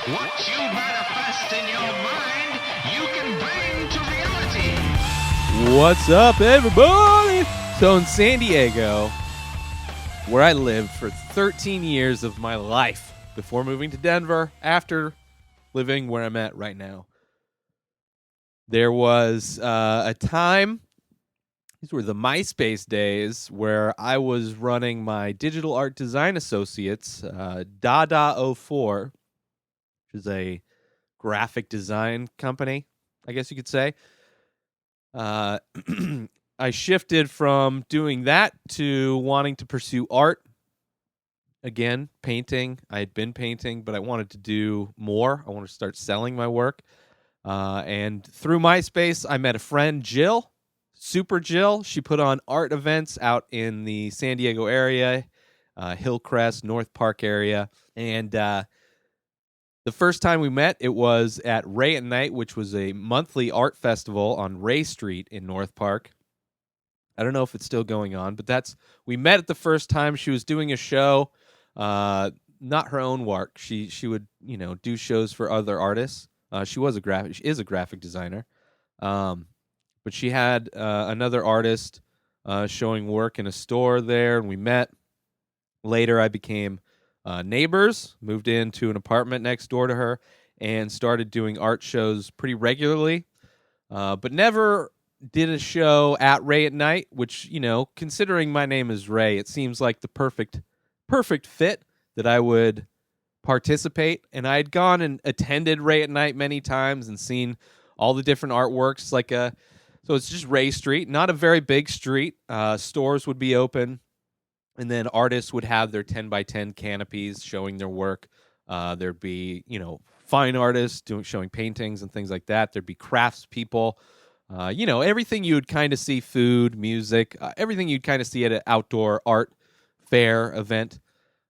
What you manifest in your mind, you can bring to reality. What's up, everybody? So in San Diego, where I lived for 13 years of my life before moving to Denver, after living where I'm at right now, there was a time, these were the MySpace days, where I was running my Digital Art Design Associates, Dada04, which is a graphic design company, I guess you could say. I shifted from doing that to wanting to pursue art. Again, painting. I had been painting, but I wanted to do more. I wanted to start selling my work. And through MySpace, I met a friend, Jill, Super Jill. She put on art events out in the San Diego area, Hillcrest, Northpark area. And the first time we met, it was at Ray at Night, which was a monthly art festival on Ray Street in Northpark. I don't know if it's still going on, but we met at the first time. She was doing a show, not her own work. She would, do shows for other artists. She is a graphic designer. But she had another artist showing work in a store there, and we met. Later, I became neighbors, moved into an apartment next door to her, and started doing art shows pretty regularly, but never did a show at Ray at Night, which, considering my name is Ray, it seems like the perfect fit that I would participate. And I had gone and attended Ray at Night many times and seen all the different artworks. So it's just Ray Street, not a very big street. Stores would be open, and then artists would have their 10 by 10 canopies showing their work. There'd be, fine artists showing paintings and things like that. There'd be crafts people. Everything you would kind of see, food, music, everything you'd kind of see at an outdoor art fair event.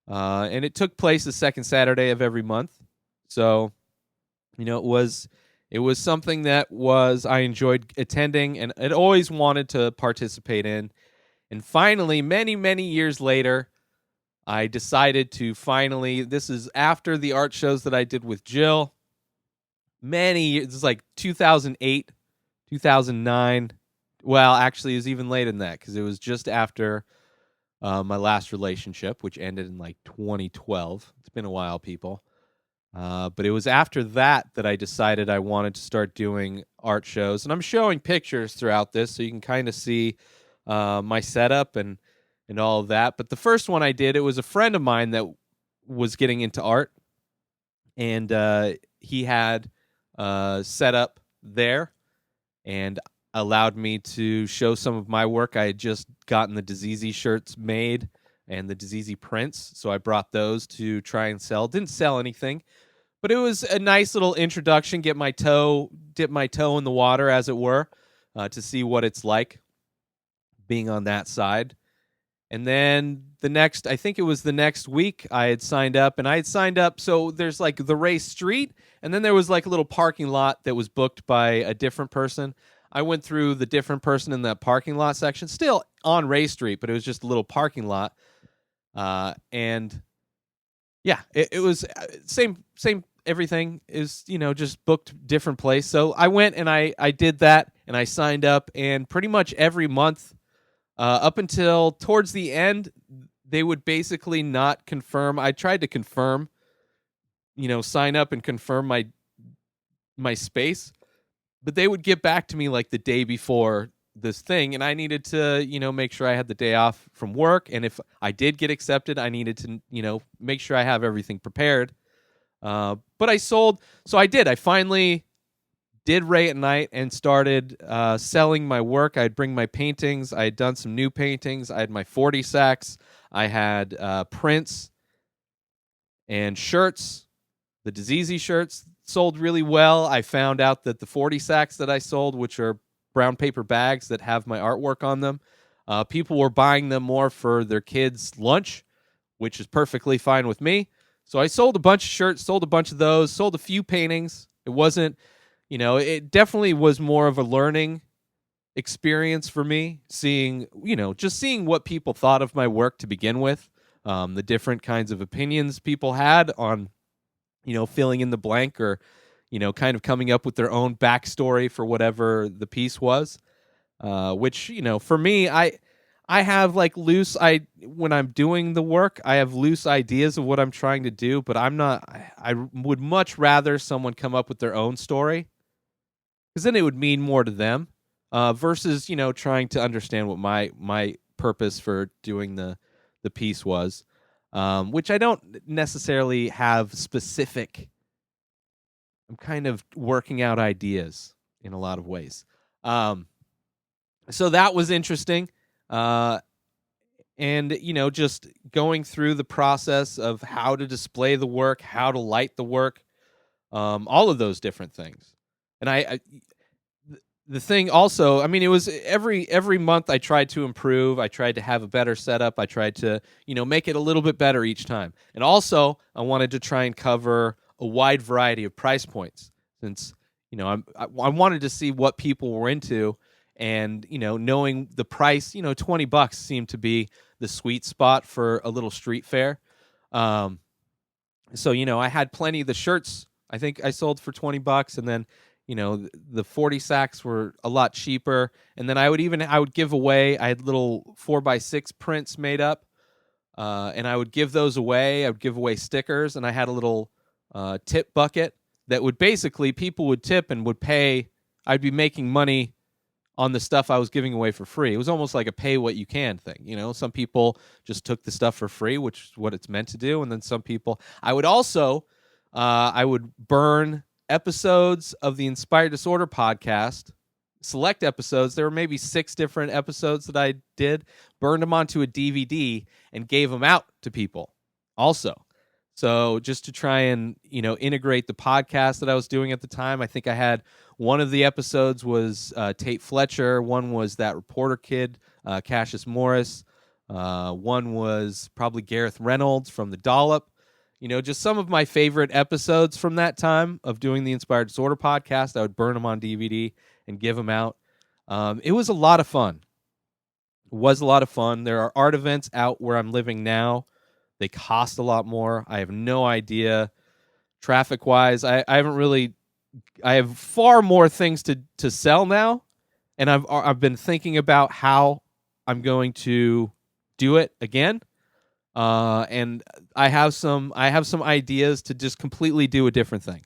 And it took place the second Saturday of every month. So, it was something that I enjoyed attending and I'd always wanted to participate in. And finally, many, many years later, I decided to this is after the art shows that I did with Jill. Many years, this is like 2008. 2009. Well, actually, it was even later than that because it was just after my last relationship, which ended in like 2012. It's been a while, people. But it was after that I decided I wanted to start doing art shows. And I'm showing pictures throughout this so you can kind of see my setup and all of that. But the first one I did, it was a friend of mine that was getting into art. And he had set up there and allowed me to show some of my work. I had just gotten the Dizizi shirts made and the Dizizi prints, so I brought those to try and sell. Didn't sell anything, but it was a nice little introduction, dip my toe in the water, as it were, to see what it's like being on that side. And then I think it was the next week, I had signed up, so there's like the Ray Street, and then there was like a little parking lot that was booked by a different person. I went through the different person in that parking lot section, still on Ray Street, but it was just a little parking lot. And yeah, it was same, everything is, just booked different place. So I went and I did that and I signed up, and pretty much every month, up until towards the end, they would basically not confirm. I tried to confirm, sign up and confirm my space, but they would get back to me like the day before this thing, and I needed to, make sure I had the day off from work. And if I did get accepted, I needed to, make sure I have everything prepared. But I sold, so I did. I finally did Ray at Night and started selling my work. I'd bring my paintings. I had done some new paintings. I had my 40 sacks. I had prints and shirts. The Dizizi shirts sold really well. I found out that the 40 sacks that I sold, which are brown paper bags that have my artwork on them, people were buying them more for their kids' lunch, which is perfectly fine with me. So I sold a bunch of shirts, sold a bunch of those, sold a few paintings. It wasn't, it definitely was more of a learning experience for me, seeing what people thought of my work to begin with, the different kinds of opinions people had on filling in the blank or, kind of coming up with their own backstory for whatever the piece was. Which, for me, I have like when I'm doing the work, I have loose ideas of what I'm trying to do, but I would much rather someone come up with their own story, because then it would mean more to them, versus, trying to understand what my purpose for doing the piece was, which I don't necessarily have specific. I'm kind of working out ideas in a lot of ways. So that was interesting. And, just going through the process of how to display the work, how to light the work, all of those different things. And the thing also, I mean, it was every month I tried to improve. I tried to have a better setup. I tried to, make it a little bit better each time. And also, I wanted to try and cover a wide variety of price points, since, I wanted to see what people were into. And, knowing the price, $20 seemed to be the sweet spot for a little street fair. So, I had plenty of the shirts. I think I sold for $20, and then, the 40 sacks were a lot cheaper. And then I would give away, I had little 4x6 prints made up, and I would give those away. I would give away stickers, and I had a little tip bucket that would basically, people would tip and would pay. I'd be making money on the stuff I was giving away for free. It was almost like a pay what you can thing. Some people just took the stuff for free, which is what it's meant to do. And then some people, I would burn episodes of the Inspired Disorder podcast, select episodes. There were maybe 6 different episodes that I did, burned them onto a DVD and gave them out to people also. So just to try and, integrate the podcast that I was doing at the time. I think I had one of the episodes was Tate Fletcher. One was that reporter kid, Cassius Morris. One was probably Gareth Reynolds from The Dollop. Just some of my favorite episodes from that time of doing the Inspired Disorder podcast. I would burn them on DVD and give them out. It was a lot of fun. It was a lot of fun. There are art events out where I'm living now. They cost a lot more. I have no idea. Traffic-wise, I have far more things to sell now, and I've been thinking about how I'm going to do it again. And I have some ideas to just completely do a different thing.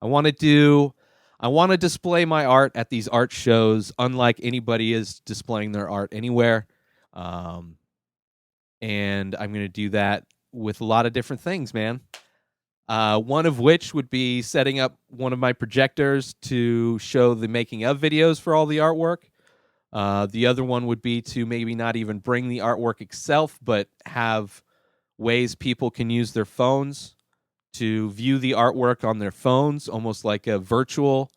I want to display my art at these art shows, unlike anybody is displaying their art anywhere. And I'm going to do that with a lot of different things, man. One of which would be setting up one of my projectors to show the making of videos for all the artwork. The other one would be to maybe not even bring the artwork itself, but have ways people can use their phones to view the artwork on their phones, almost like a virtual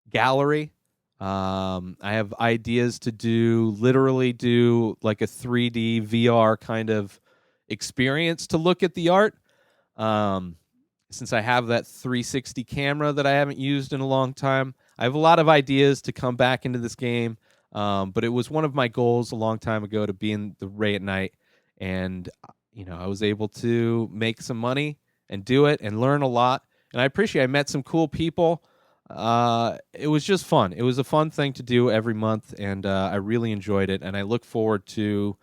gallery. I have ideas to literally do like a 3D VR kind of experience to look at the art. Since I have that 360 camera that I haven't used in a long time, I have a lot of ideas to come back into this game. But it was one of my goals a long time ago to be in the Ray at Night. And, I was able to make some money and do it and learn a lot. And I met some cool people. It was just fun. It was a fun thing to do every month, and I really enjoyed it. And I look forward to,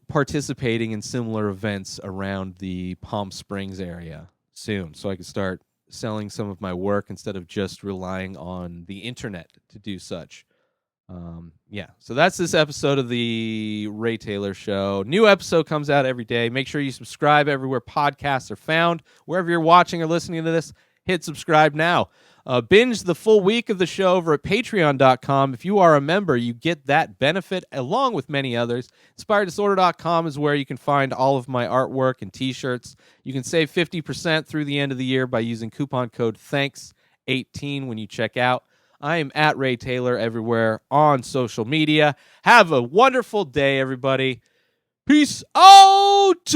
participating in similar events around the Palm Springs area soon, so I can start selling some of my work instead of just relying on the internet to do such. So that's this episode of the Ray Taylor Show. New episode comes out every day. Make sure you subscribe everywhere podcasts are found. Wherever you're watching or listening to this, hit subscribe now. Binge the full week of the show over at patreon.com. If you are a member, you get that benefit along with many others. InspiredDisorder.com is where you can find all of my artwork and t-shirts. You can save 50% through the end of the year by using coupon code THANKS18 when you check out. I am at Ray Taylor everywhere on social media. Have a wonderful day, everybody. Peace out!